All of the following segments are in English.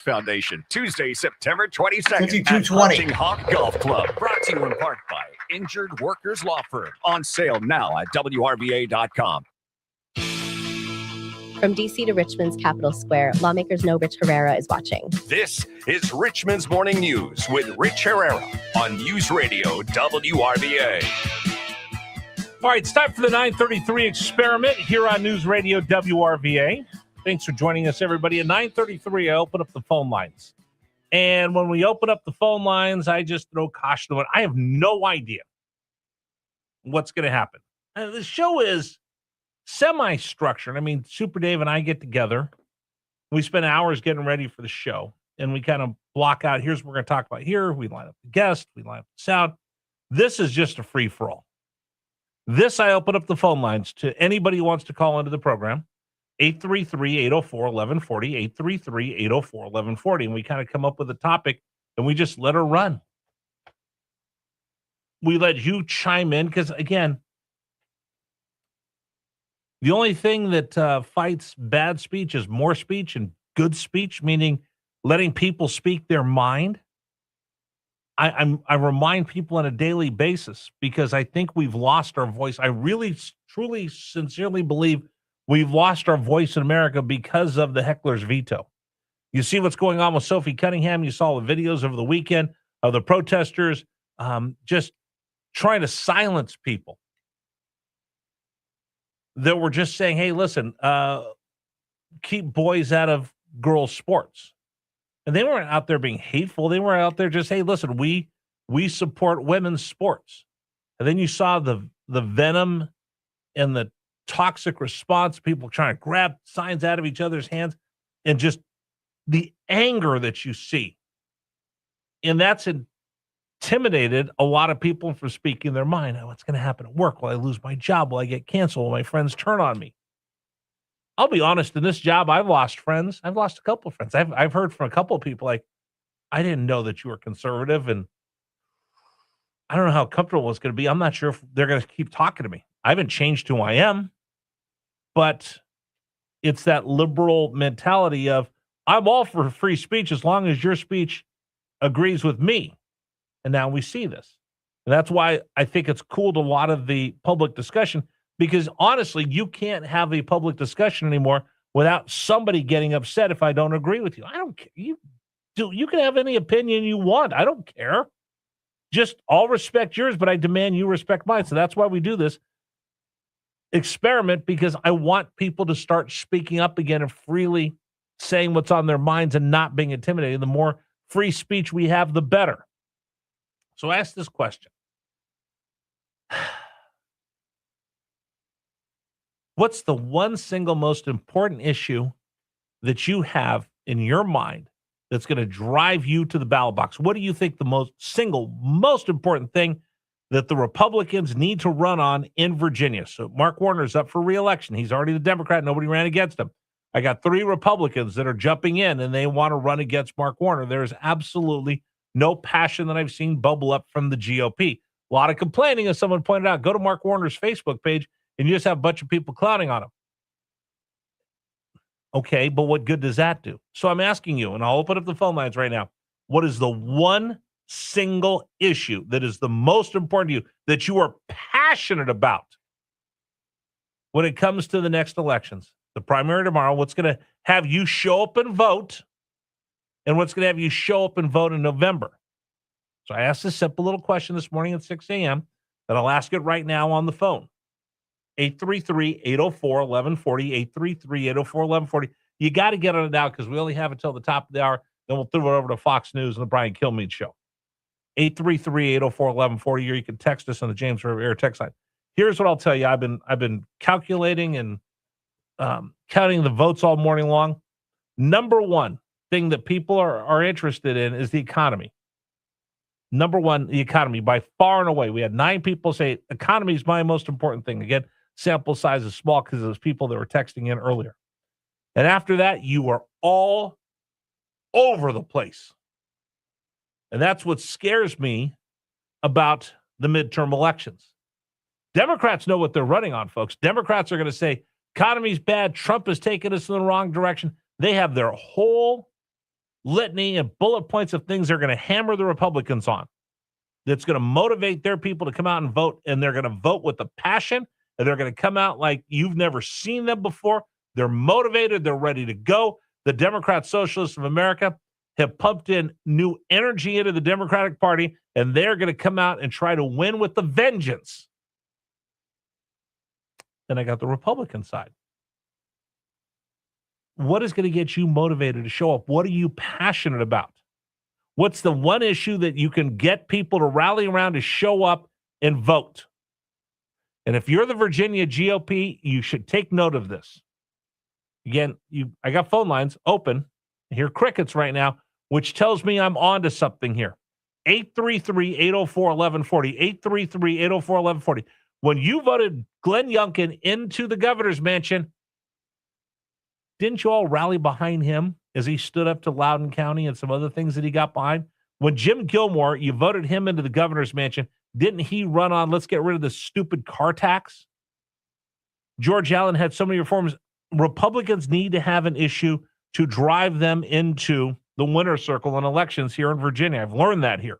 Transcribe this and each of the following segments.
Foundation, Tuesday, September 22nd at 5220. Hunting Hawk Golf Club. Brought to you in part by Injured Workers Law Firm. On sale now at WRVA.com. From D.C. to Richmond's Capitol Square, lawmakers know Rich Herrera is watching. This is Richmond's Morning News with Rich Herrera on News Radio WRVA. All right, it's time for the 933 experiment here on News Radio WRVA. Thanks for joining us, everybody. At 9:33, I open up the phone lines. And when we open up the phone lines, I just throw caution to it. I have no idea what's going to happen. The show is semi-structured. I mean, Super Dave and I get together. We spend hours getting ready for the show. And we kind of block out, here's what we're going to talk about here. We line up the guest. We line up the sound. This is just a free-for-all. This, I open up the phone lines to anybody who wants to call into the program. 833-804-1140, 833-804-1140. And we kind of come up with a topic, and we just let her run. We let you chime in, because, again, the only thing that fights bad speech is more speech and good speech, meaning letting people speak their mind. I remind people on a daily basis, because I think we've lost our voice. I really, truly, sincerely believe we've lost our voice in America because of the heckler's veto. You see what's going on with Sophie Cunningham. You saw the videos over the weekend of the protesters just trying to silence people that were just saying, hey, listen, keep boys out of girls' sports. And they weren't out there being hateful. They were out there just, hey, listen, we support women's sports. And then you saw the venom and the toxic response, people trying to grab signs out of each other's hands, and just the anger that you see. And that's intimidated a lot of people from speaking their mind. Oh, what's going to happen at work? Will I lose my job? Will I get canceled? Will my friends turn on me? I'll be honest, in this job, I've lost friends. I've lost a couple of friends. I've heard from a couple of people like, I didn't know that you were conservative, and I don't know how comfortable it's going to be. I'm not sure if they're going to keep talking to me. I haven't changed who I am, but it's that liberal mentality of, I'm all for free speech as long as your speech agrees with me. And now we see this. And that's why I think it's cool to a lot of the public discussion, because honestly, you can't have a public discussion anymore without somebody getting upset if I don't agree with you. I don't care. You can have any opinion you want. I don't care. Just I'll respect yours, but I demand you respect mine. So that's why we do this experiment, because I want people to start speaking up again and freely saying what's on their minds and not being intimidated. The more free speech we have, the better. So ask this question. What's the one single most important issue that you have in your mind that's going to drive you to the ballot box? What do you think the most important thing that the Republicans need to run on in Virginia? So Mark Warner's up for re-election. He's already the Democrat. Nobody ran against him. I got 3 Republicans that are jumping in, and they want to run against Mark Warner. There is absolutely no passion that I've seen bubble up from the GOP. A lot of complaining, as someone pointed out. Go to Mark Warner's Facebook page, and you just have a bunch of people clowning on him. Okay, but what good does that do? So I'm asking you, and I'll open up the phone lines right now. What is the one single issue that is the most important to you, that you are passionate about when it comes to the next elections? The primary tomorrow, what's going to have you show up and vote, and what's going to have you show up and vote in November? So I asked a simple little question this morning at 6 a.m. that I'll ask it right now on the phone. 833-804-1140, 833-804-1140. You got to get on it now, because we only have until the top of the hour. Then we'll throw it over to Fox News and the Brian Kilmeade Show. 833-804-1140, or you can text us on the James River Air text line. Here's what I'll tell you. I've been calculating and counting the votes all morning long. Number one thing that people are interested in is the economy. Number one, the economy, by far and away. We had 9 people say economy is my most important thing. Again, sample size is small because of those people that were texting in earlier. And after that, you are all over the place. And that's what scares me about the midterm elections. Democrats know what they're running on, folks. Democrats are going to say, economy's bad. Trump has taken us in the wrong direction. They have their whole litany and bullet points of things they're going to hammer the Republicans on. That's going to motivate their people to come out and vote, and they're going to vote with a passion, and they're going to come out like you've never seen them before. They're motivated. They're ready to go. The Democrat Socialists of America have pumped in new energy into the Democratic Party, and they're going to come out and try to win with the vengeance. Then I got the Republican side. What is going to get you motivated to show up? What are you passionate about? What's the one issue that you can get people to rally around to show up and vote? And if you're the Virginia GOP, you should take note of this. Again, I got phone lines open. I hear crickets right now, which tells me I'm on to something here. 833-804-1140. 833-804-1140. When you voted Glenn Youngkin into the governor's mansion, didn't you all rally behind him as he stood up to Loudoun County and some other things that he got behind? When Jim Gilmore, you voted him into the governor's mansion, didn't he run on, let's get rid of the stupid car tax? George Allen had so many reforms. Republicans need to have an issue to drive them into the winner's circle in elections here in Virginia. I've learned that here.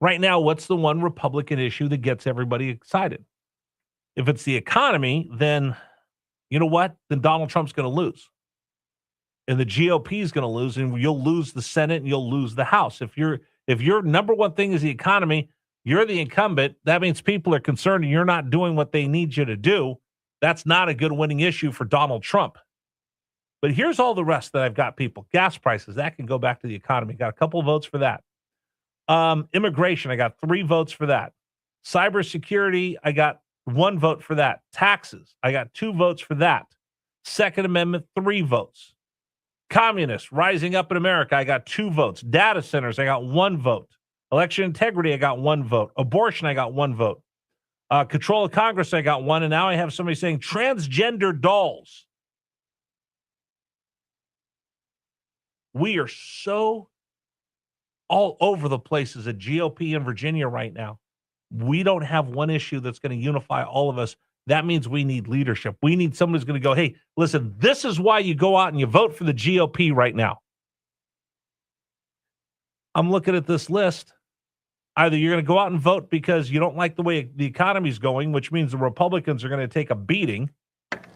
Right now, what's the one Republican issue that gets everybody excited? If it's the economy, then you know what? Then Donald Trump's going to lose. And the GOP is going to lose, and you'll lose the Senate and you'll lose the House. If your number one thing is the economy, you're the incumbent. That means people are concerned and you're not doing what they need you to do. That's not a good winning issue for Donald Trump. But here's all the rest that I've got, people. Gas prices, that can go back to the economy. Got a couple of votes for that. Immigration, I got 3 votes for that. Cybersecurity, I got 1 vote for that. Taxes, I got 2 votes for that. Second Amendment, 3 votes. Communists rising up in America, I got 2 votes. Data centers, I got 1 vote. Election integrity, I got 1 vote. Abortion, I got 1 vote. Control of Congress, I got 1. And now I have somebody saying transgender dolls. We are so all over the place as a GOP in Virginia right now. We don't have one issue that's going to unify all of us. That means we need leadership. We need someone who's going to go, hey, listen, this is why you go out and you vote for the GOP right now. I'm looking at this list. Either you're going to go out and vote because you don't like the way the economy's going, which means the Republicans are going to take a beating.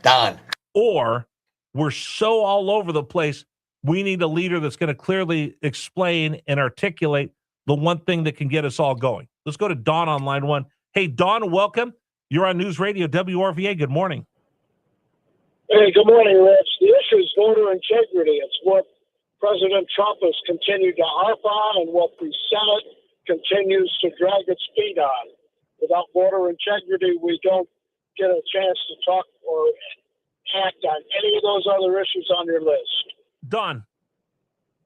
Done. Or we're so all over the place, we need a leader that's going to clearly explain and articulate the one thing that can get us all going. Let's go to Dawn on line 1. Hey, Dawn, welcome. You're on News Radio WRVA. Good morning. Hey, good morning, Rich. The issue is voter integrity. It's what President Trump has continued to harp on and what the Senate continues to drag its feet on. Without voter integrity, we don't get a chance to talk or act on any of those other issues on your list. Don,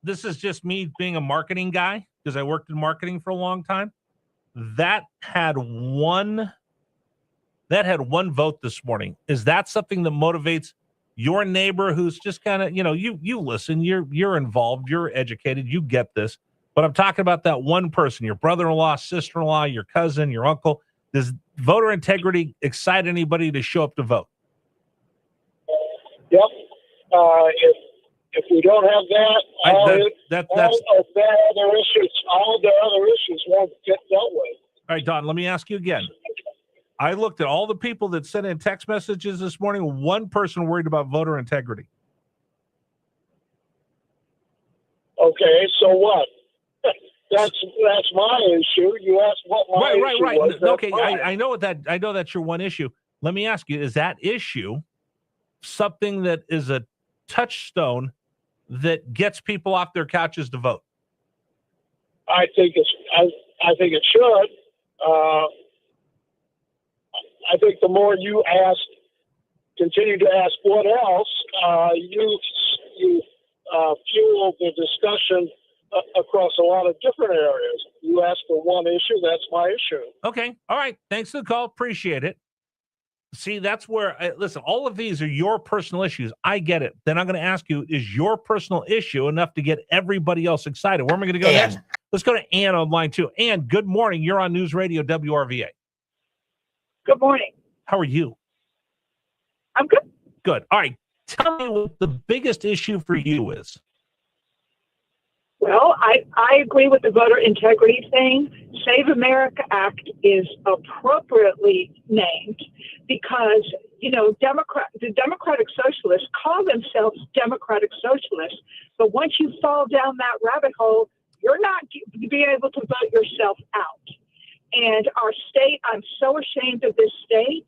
this is just me being a marketing guy because I worked in marketing for a long time. That had one vote this morning. Is that something that motivates your neighbor who's just kind of, you listen, you're involved, you're educated, you get this. But I'm talking about that one person, your brother-in-law, sister-in-law, your cousin, your uncle. Does voter integrity excite anybody to show up to vote? Yep. If we don't have that, all the other issues won't get dealt with. All right, Don, let me ask you again. I looked at all the people that sent in text messages this morning. One person worried about voter integrity. Okay, so what? That's my issue. You asked what my issue was. Okay, I know that's your one issue. Let me ask you: is that issue something that is a touchstone that gets people off their couches to vote? I think it should. I think the more you continue to ask what else, you fuel the discussion across a lot of different areas. You ask for one issue, that's my issue. Okay. All right. Thanks for the call. Appreciate it. See, that's where, listen, all of these are your personal issues. I get it. Then I'm going to ask you, is your personal issue enough to get everybody else excited? Where am I going to go next? Let's go to Ann on line 2. Ann, good morning. You're on News Radio WRVA. Good morning. How are you? I'm good. Good. All right. Tell me what the biggest issue for you is. Well, I agree with the voter integrity thing. Save America Act is appropriately named because, the Democratic Socialists call themselves Democratic Socialists, but once you fall down that rabbit hole, you're not be able to vote yourself out. And our state, I'm so ashamed of this state.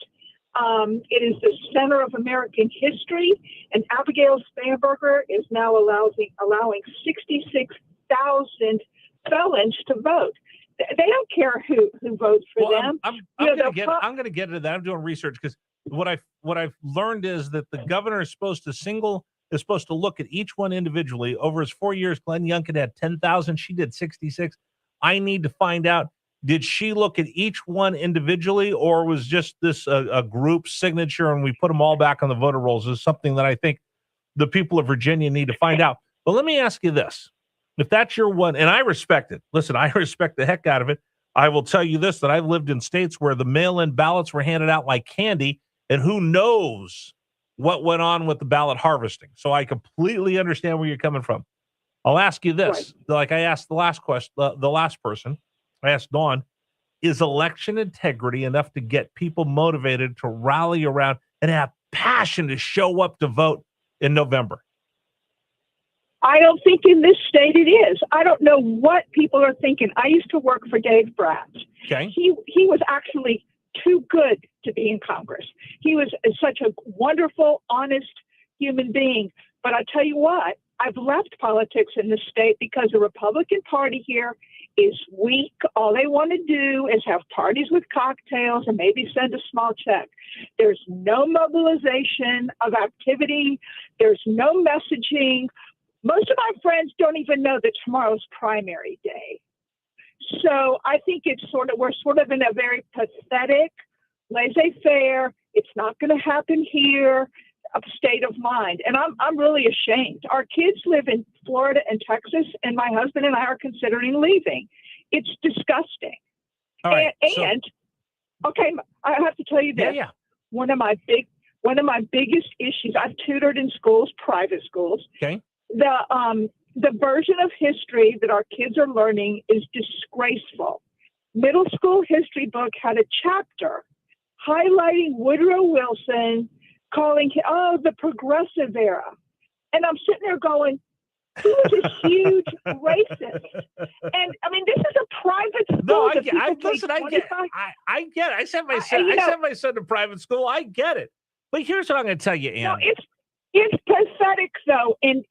It is the center of American history, and Abigail Spanberger is now allowing 66,000 felons to vote. They don't care who votes for them. I'm going to get into that. I'm doing research because what I've learned is that the governor is supposed to look at each one individually. Over his 4 years, Glenn Youngkin had 10,000. She did 66. I need to find out. Did she look at each one individually, or was just this a group signature and we put them all back on the voter rolls? Is something that I think the people of Virginia need to find out. But let me ask you this. If that's your one, and I respect it. Listen, I respect the heck out of it. I will tell you this, that I've lived in states where the mail-in ballots were handed out like candy, and who knows what went on with the ballot harvesting. So I completely understand where you're coming from. I'll ask you this. Right. Like I asked the last person, I asked Dawn, is election integrity enough to get people motivated to rally around and have passion to show up to vote in November? I don't think in this state it is. I don't know what people are thinking. I used to work for Dave Bratz. Okay. He was actually too good to be in Congress. He was such a wonderful, honest human being. But I tell you what, I've left politics in this state because the Republican Party here is weak. All they want to do is have parties with cocktails and maybe send a small check. There's no mobilization of activity. There's no messaging. Most of my friends don't even know that tomorrow's primary day. So I think we're sort of in a very pathetic, laissez-faire, it's not going to happen here, a state of mind. And I'm really ashamed. Our kids live in Florida and Texas, and my husband and I are considering leaving. It's disgusting. All right, okay, I have to tell you this. Yeah. One of my biggest issues, I've tutored in schools, private schools. Okay. The version of history that our kids are learning is disgraceful. Middle school history book had a chapter highlighting Woodrow Wilson, calling him, the progressive era. And I'm sitting there going, he was a huge racist. And I mean, this is a private school. No, I get it. I sent my son to private school. I get it. But here's what I'm going to tell you, Ann. No, it's pathetic, though, and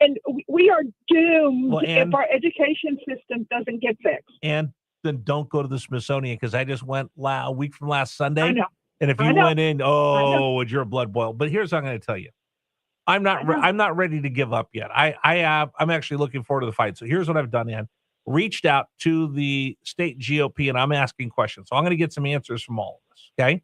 we are doomed if our education system doesn't get fixed. And then don't go to the Smithsonian, because I just went a week from last Sunday. I know. And if you went in, would your blood boil? But here's what I'm going to tell you. I'm not ready to give up yet. I'm actually looking forward to the fight. So here's what I've done, Ann. Reached out to the state GOP, and I'm asking questions. So I'm going to get some answers from all of us. Okay.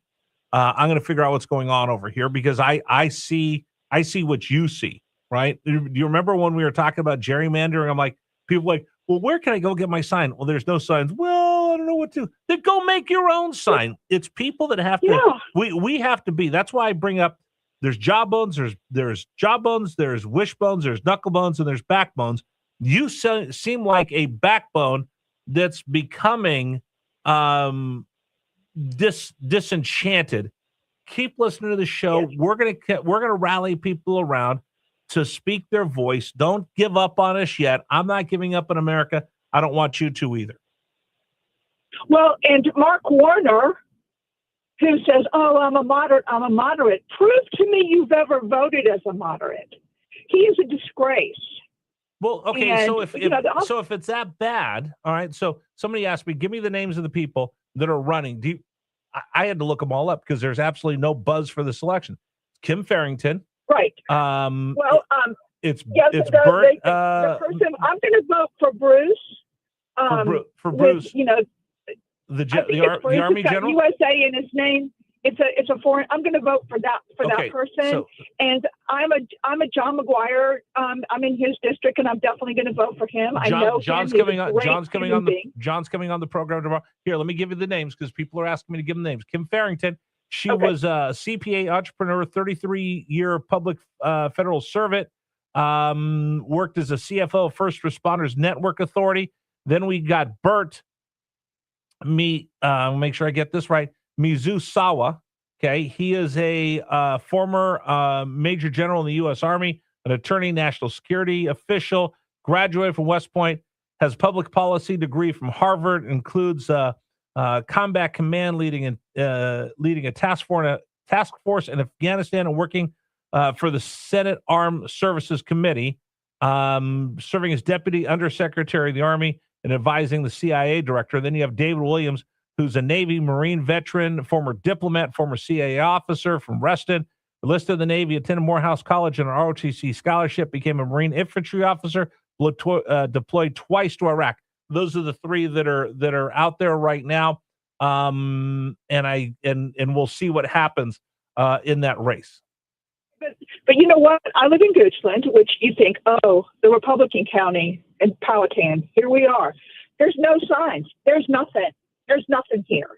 I'm going to figure out what's going on over here, because I see what you see, right? Do you remember when we were talking about gerrymandering? I'm like, people are like, well, where can I go get my sign? Well, there's no signs. Well, I don't know what to. Then go make your own sign. It's people that have to. We have to be. That's why I bring up. There's jawbones. There's jawbones. There's wishbones. There's knucklebones, and there's backbones. You seem like a backbone that's becoming disenchanted. Keep listening to the show. Yes. We're gonna rally people around to speak their voice. Don't give up on us yet. I'm not giving up on America. I don't want you to either. Well, and Mark Warner, who says, I'm a moderate. Prove to me you've ever voted as a moderate. He is a disgrace. Well, okay, and, so if it's that bad, all right, so somebody asked me, give me the names of the people that are running. I had to look them all up, because there's absolutely no buzz for this election. Kim Farrington. Right. It's Bert. The person, I'm going to vote for Bruce. For Bruce. The Army general. USA in his name. It's a foreign. I'm going to vote for that person. And I'm a John McGuire. I'm in his district, and I'm definitely going to vote for him. I know John's coming on the program tomorrow. Here, let me give you the names, because people are asking me to give them names. Kim Farrington She Okay. was a CPA entrepreneur, 33-year public federal servant, worked as a CFO of First Responders Network Authority. Then we got Bert, make sure I get this right, Mizusawa. Okay, he is a former major general in the U.S. Army, an attorney, national security official, graduated from West Point, has public policy degree from Harvard, includes combat command, leading a task force in Afghanistan and working for the Senate Armed Services Committee, serving as Deputy Undersecretary of the Army and advising the CIA director. Then you have David Williams, who's a Navy Marine veteran, former diplomat, former CIA officer from Reston, enlisted in the Navy, attended Morehouse College on an ROTC scholarship, became a Marine infantry officer, deployed twice to Iraq. Those are the three that are out there right now, and we'll see what happens in that race. But you know what? I live in Goochland, which you think, oh, the Republican county in Powhatan. Here we are. There's no signs. There's nothing. There's nothing here.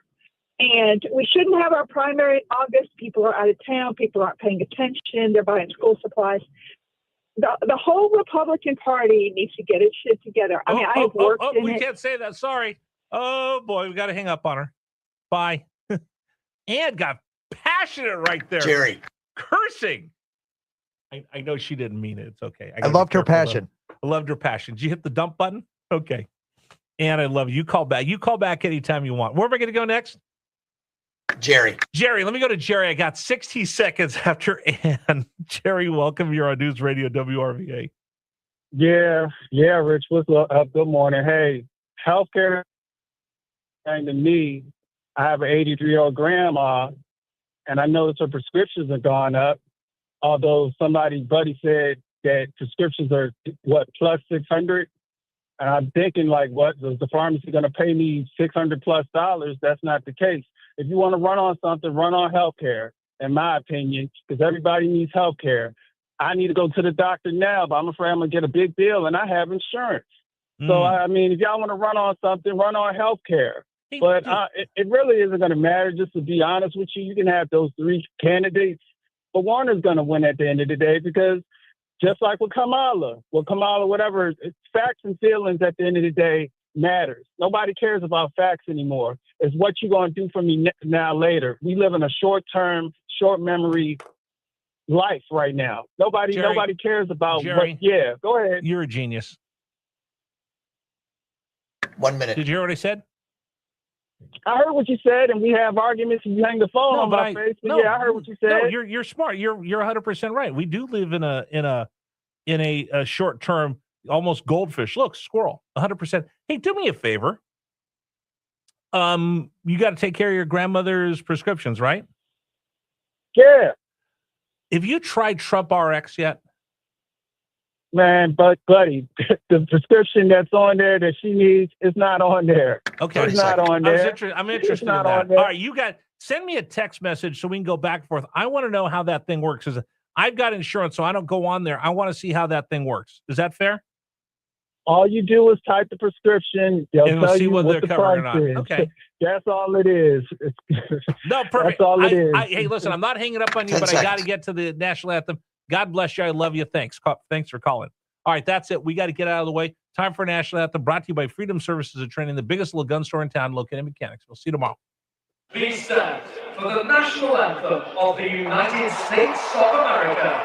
And we shouldn't have our primary in August. People are out of town. People aren't paying attention. They're buying school supplies. The whole Republican Party needs to get its shit together. I mean, I have worked in we it. can't say that. Sorry. Oh, boy, we got to hang up on her. Bye. Ann got passionate right there. Jerry. Cursing. I know she didn't mean it. It's okay. I loved her passion. I loved her passion. Did you hit the dump button? Okay. And I love you. You call back. You call back anytime you want. Where am I going to go next? Jerry, let me go to Jerry. I got 60 seconds after Ann. Jerry, welcome. You're on News Radio WRVA. Yeah, Rich. What's up? Good morning. Hey, healthcare, and to me, I have an 83-year-old grandma, and I noticed her prescriptions have gone up. Although buddy said that prescriptions are plus $600, and I'm thinking like, what is the pharmacy going to pay me $600+? That's not the case. If you want to run on something, run on healthcare, in my opinion, because everybody needs healthcare. I need to go to the doctor now, but I'm afraid I'm going to get a big bill, and I have insurance. So, I mean, if y'all want to run on something, run on healthcare. But it really isn't going to matter, just to be honest with you. You can have those three candidates, but one is going to win at the end of the day, because just like with Kamala, whatever, facts and feelings at the end of the day matters. Nobody cares about facts anymore. It's what you're going to do for me now, later. We live in a short-term, short memory life right now. Nobody cares about Jerry, yeah, go ahead. You're a genius. 1 minute. Did you hear what I said? I heard what you said, and we have arguments, and you hang the phone on my face. But yeah, I heard what you said. No, you're smart. You're 100% right. We do live in a short term, almost goldfish. Look, squirrel, 100%. Hey, do me a favor. You got to take care of your grandmother's prescriptions, right? Yeah. Have you tried Trump RX yet? Man, but buddy, the prescription that's on there that she needs is not on there. Okay, it's not on there. I'm interested in that. All right, send me a text message so we can go back and forth. I want to know how that thing works. Because I've got insurance, so I don't go on there. I want to see how that thing works. Is that fair? All you do is type the prescription. They'll tell you what the price is. Okay. That's all it is. No, perfect. That's all it is. Hey, listen, I'm not hanging up on you, but I got to get to the national anthem. God bless you. I love you. Thanks for calling. All right, that's it. We got to get out of the way. Time for national anthem, brought to you by Freedom Services and Training, the biggest little gun store in town, located in Mechanics. We'll see you tomorrow. Please stand for the national anthem of the United States of America.